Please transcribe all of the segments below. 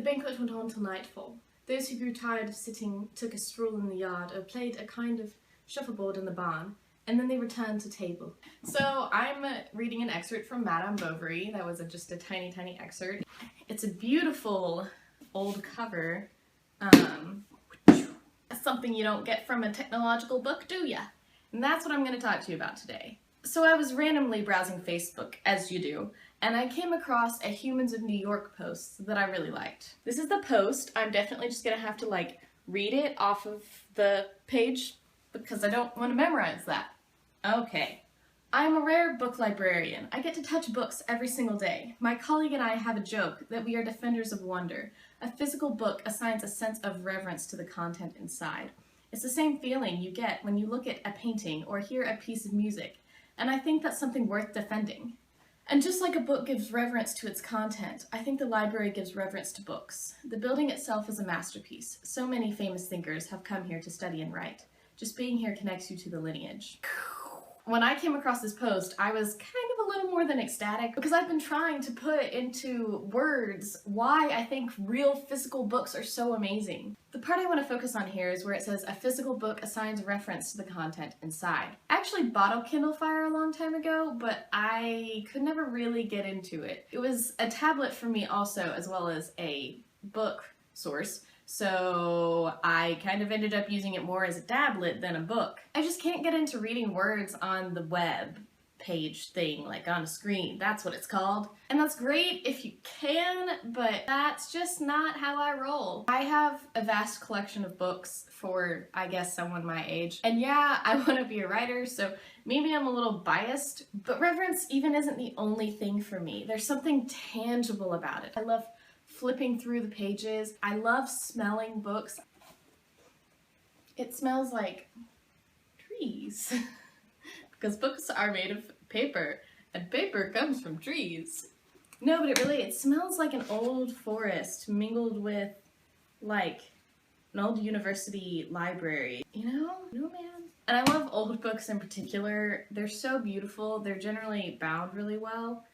banquet went on till nightfall. Those who grew tired of sitting took a stroll in the yard or played a kind of shuffleboard in the barn, and then they returned to table. So I'm reading an excerpt from Madame Bovary. That was just a tiny, tiny excerpt. It's a beautiful old cover. That's something you don't get from a technological book, do ya? And that's what I'm going to talk to you about today. So I was randomly browsing Facebook, as you do, and I came across a Humans of New York post that I really liked. This is the post. I'm definitely just going to have to read it off of the page because I don't want to memorize that. Okay. I am a rare book librarian. I get to touch books every single day. My colleague and I have a joke that we are defenders of wonder. A physical book assigns a sense of reverence to the content inside. It's the same feeling you get when you look at a painting or hear a piece of music, and I think that's something worth defending. And just like a book gives reverence to its content, I think the library gives reverence to books. The building itself is a masterpiece. So many famous thinkers have come here to study and write. Just being here connects you to the lineage. When I came across this post, I was kind of a little more than ecstatic because I've been trying to put into words why I think real physical books are so amazing. The part I want to focus on here is where it says a physical book assigns reference to the content inside. I actually bought a Kindle Fire a long time ago, but I could never really get into it. It was a tablet for me also, as well as a book source. So I kind of ended up using it more as a tablet than a book. I just can't get into reading words on the web page thing, like on a screen. That's what it's called. And that's great if you can, but that's just not how I roll. I have a vast collection of books for, I guess, someone my age. And yeah, I want to be a writer, so maybe I'm a little biased, but reverence even isn't the only thing for me. There's something tangible about it. I love flipping through the pages. I love smelling books. It smells like trees because books are made of paper and paper comes from trees. No, but it smells like an old forest mingled with like an old university library. You know, man. And I love old books in particular. They're so beautiful. They're generally bound really well.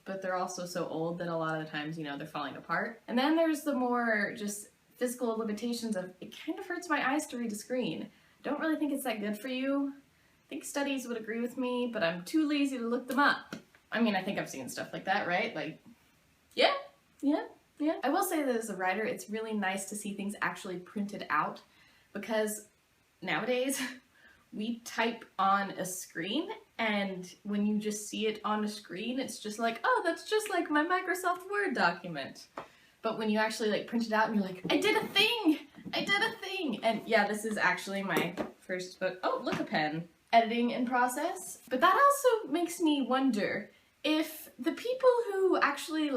But they're also so old that a lot of the times, they're falling apart. And then there's the more just physical limitations of, it kind of hurts my eyes to read a screen. Don't really think it's that good for you. I think studies would agree with me, but I'm too lazy to look them up. I mean, I think I've seen stuff like that, right? Yeah. I will say that as a writer, it's really nice to see things actually printed out because nowadays, we type on a screen, and when you just see it on a screen, it's just like, oh, that's just like my Microsoft Word document. But when you actually print it out and you're like, I did a thing! And yeah, this is actually my first book. Oh, look, a pen. Editing in process. But that also makes me wonder if the people who actually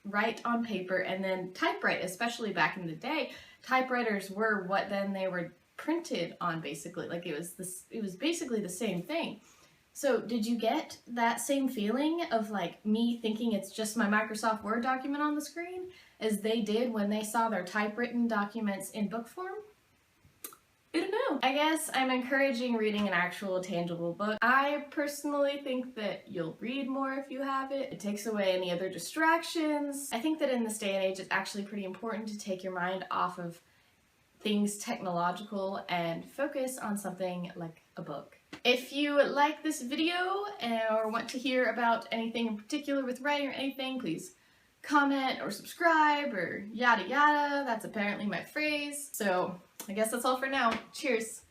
write on paper and then typewrite, especially back in the day, typewriters were what then they were printed on, basically. It was basically the same thing. So did you get that same feeling of me thinking it's just my Microsoft Word document on the screen as they did when they saw their typewritten documents in book form? I don't know. I guess I'm encouraging reading an actual tangible book. I personally think that you'll read more if you have it. It takes away any other distractions. I think that in this day and age it's actually pretty important to take your mind off of things technological and focus on something like a book. If you like this video or want to hear about anything in particular with writing or anything, please comment or subscribe or yada yada. That's apparently my phrase. So I guess that's all for now. Cheers!